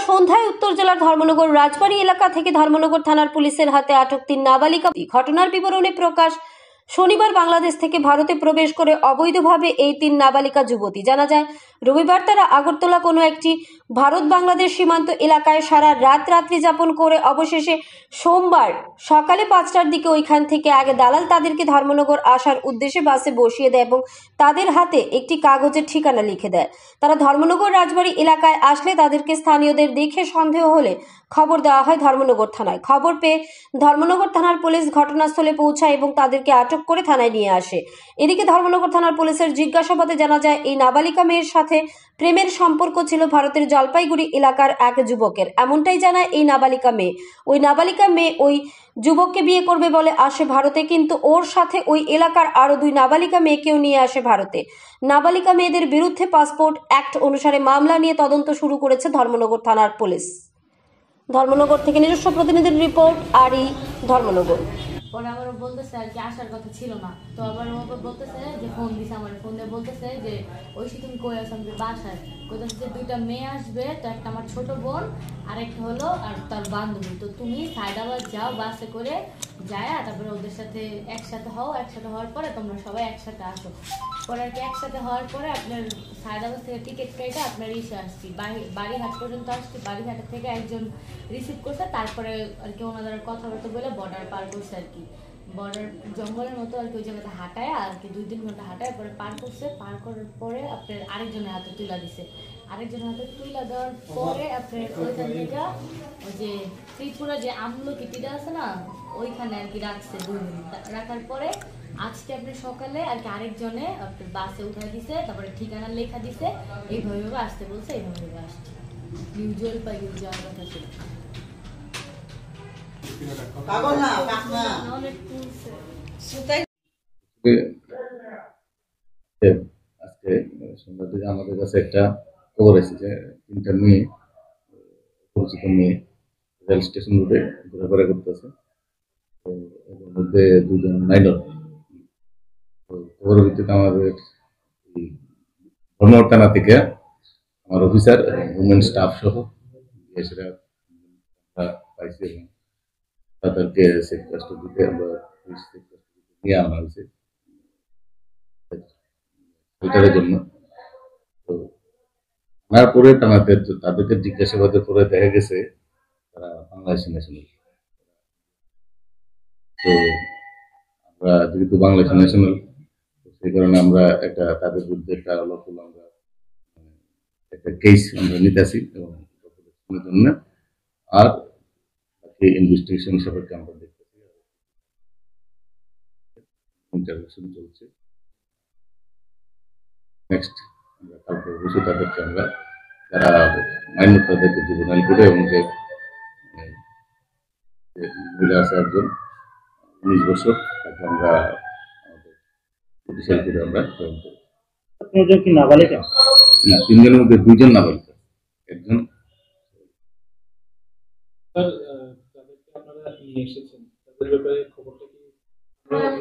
সন্ধ্যায় উত্তর জেলার ধর্মনগর রাজবাড়ী এলাকা থেকে ধর্মনগর থানার পুলিশের হাতে আটক 3 নাবালিকা। ঘটনার বিবরণী প্রকাশ। শনিবার বাংলাদেশ থেকে ভারতে প্রবেশ করে অবৈধভাবে এই 3 নাবালিকা যুবতী। জানা যায় রবিবার তারা আগরতলা কোনো একটি ভারত বাংলাদেশ সীমান্ত এলাকায় সারা রাত্রি যাপন করে অবশেষে সোমবার সকালে 5টার দিকে ওইখান থেকে আগে দালাল তাদেরকে ধর্মনগর আসার উদ্দেশ্যে বাসে বসিয়ে দেয় এবং তাদের হাতে একটি কাগজের ঠিকানা লিখে দেয়। তারা ধর্মনগর রাজবাড়ী এলাকায় আসলে তাদেরকে স্থানীয়দের দেখে সন্দেহ হলে খবর দেওয়া হয় ধর্মনগর থানায়। খবর পেয়ে ধর্মনগর থানার পুলিশ ঘটনাস্থলে পৌঁছায় এবং তাদেরকে আটক করে থানায় নিয়ে আসে। এদিকে ধর্মনগর থানার পুলিশের জিজ্ঞাসাবাদে জানা যায় এই নাবালিকা মেয়ের সাথে প্রেমের সম্পর্ক ছিল ভারতের জলপাইগুড়ি এলাকার এক যুবকের। এমনটাই জানায় এই নাবালিকা মেয়ে। ওই নাবালিকা মেয়ে ওই যুবককে বিয়ে করবে বলে আসে ভারতে, কিন্তু ওর সাথে ওই এলাকার আরো 2 নাবালিকা মেয়েকেও নিয়ে আসে ভারতে। নাবালিকা মেয়েদের বিরুদ্ধে পাসপোর্ট অ্যাক্ট অনুসারে মামলা নিয়ে তদন্ত শুরু করেছে ধর্মনগর থানার পুলিশ। ধর্মনগর থেকে নিজস্ব প্রতিনিধির রিপোর্ট, আরই ধর্মনগর। পরে আবার বলতেছে আর কি আসার কথা ছিল না, তো আবার ও বলতেছে যে ফোন দিছে, আমার ফোন দিয়ে বলতেছে যে ঐশী তুমি কই আছো, আমি বাসায়। কইতেছে যে 2টা মেয়ে আসবে, তো একটা আমার ছোট বোন আর একটা হলো আর তার বান্ধবী, তো তুমি সাইদাবাদ যাও বাসে করে যায়, তারপরে ওদের সাথে একসাথে হও, একসাথে হওয়ার পরে তোমরা সবাই একসাথে আসো। পরে আর কি একসাথে হওয়ার পরে আপনার সাইদাবাদ থেকে টিকিট কেটে আপনার ইসে আসছি, বাড়িহাট পর্যন্ত আসছি। বাড়িহাট থেকে একজন রিসিভ করছে, তারপরে আর কি ওনাদের কথাবার্তা বলে বর্ডার পার করছে আর কি। বর্ডার জঙ্গলের মতো আর কি ওই জায়গাতে হাঁটায় আর কি 2-3 ঘন্টা হাঁটায়, পরে পার করছে। পার করার পরে আপনার আরেকজনের হাতে তুলা দিছে। আরেকজনের হাতে তুলা দেওয়ার পরে আপনার ওইখান থেকে ওই যে ত্রিপুরা যে আমলকি টিটা আছে না, ওইখানে আর কি রাখছে 2 মিনিট। রাখার পরে আজকে আপনি সকালে আর কি আরেকজনে আপনার বাসে উঠাই দিছে, তারপরে ঠিকানা লেখা দিছে, এইভাবে আসতে বলছে, এইভাবে আসছে। ইউজুয়াল পাই যাওয়ার কথা ছিল। আজকে সন্ধ্যা থেকে আমাদের কাছে একটা খবর এসেছে, 3টা মেয়ে, পরিচিত মেয়ে রেল স্টেশন রোডে ঘোরাফেরা করতেছে। তো এর মধ্যে 2জন মাইনর। তো খবরের ভিত্তিতে আমাদের ধর্মনগর থানা থেকে আমার অফিসার এবং উমেন স্টাফ সহ সেটা পাইছি এবং তাদেরকে সেফ কাস্টডিতে আমরা নিয়ে আনা হয়েছে ফিল্টারের জন্য। তো আনার পরে তাদেরকে জিজ্ঞাসাবাদের পরে দেখা গেছে তারা বাংলাদেশি ন্যাশনাল। তো আমরা যেহেতু বাংলাদেশি ন্যাশনাল, সেই কারণে আমরা তাদের বিরুদ্ধে আমরা একটা কেস আমরা নিতেছি এবং জন্য আর ইনভেস্টিগেশন হিসাবে আমরা দেখতেছি, ইন্টারভিউশন চলছে। নেক্সট আমরা কালকে অবশ্যই তাদেরকে আমরা যারা মাইনর তাদেরকে জুভেনাইল করে এবং যে মহিলা আছে একজন 19 বছর, তাকে আমরা আমাদের জুডিশিয়াল করে আমরা তদন্ত করি। আপনাদের কি নাবালিকা? না, 3জনের মধ্যে 2জন নাবালিকা, একজন। স্যার, তাদেরকে আপনারা নিয়ে এসেছেন, তাদের ব্যাপারে খবরটা কি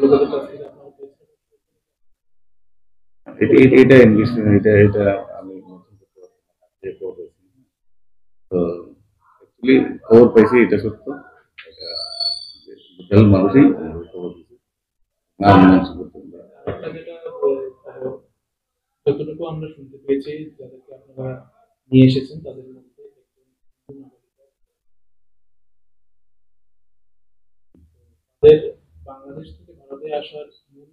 লোকেদের কাছ থেকে আপনারা পেয়েছেন? এটা ইনভেস্টিগেশন, এটা আমি তো অ্যাকচুয়ালি খবর পাইছি, এটা সত্য, এটা মানুষই খবর দিচ্ছে না। যতটুকু আমরা শুনতে পেয়েছি, যাদেরকে আপনারা নিয়ে এসেছেন তাদের মধ্যে তাদের বাংলাদেশ থেকে ভারতে আসার মূল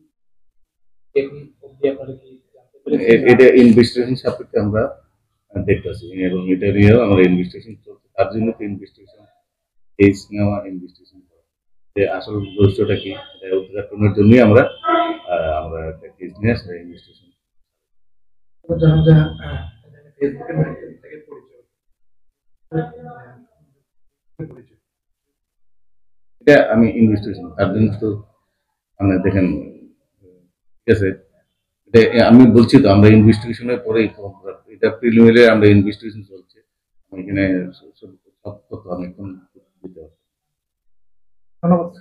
এখন অবধি আপনারা কি জানতে পেরেছেন? এটা ইনভেস্টিগেশন সাপেক্ষে আমরা দেখতেছি এবং এটা নিয়েও আমরা ইনভেস্টিগেশন চলছে। তার জন্য তো ইনভেস্টিগেশন কেস নেওয়া, ইনভেস্টিগেশন করা, যে আসল উদ্দেশ্যটা কি এটা উদ্ঘাটনের জন্যই আমরা একটা কেস নিয়ে আসলে ইনভেস্টিগেশন। এটা আমি ইনভেস্টিগেশন তার জন্য তো মানে দেখেন, ঠিক আছে, আমি বলছি তো আমরা ইনভেস্টিগেশনের পরেই এটা প্রিলিমিনারি আমরা ইনভেস্টিগেশন চলছে। আমি এখানে সব তথ্য আমি এখন দিতে পারবো। ধন্যবাদ।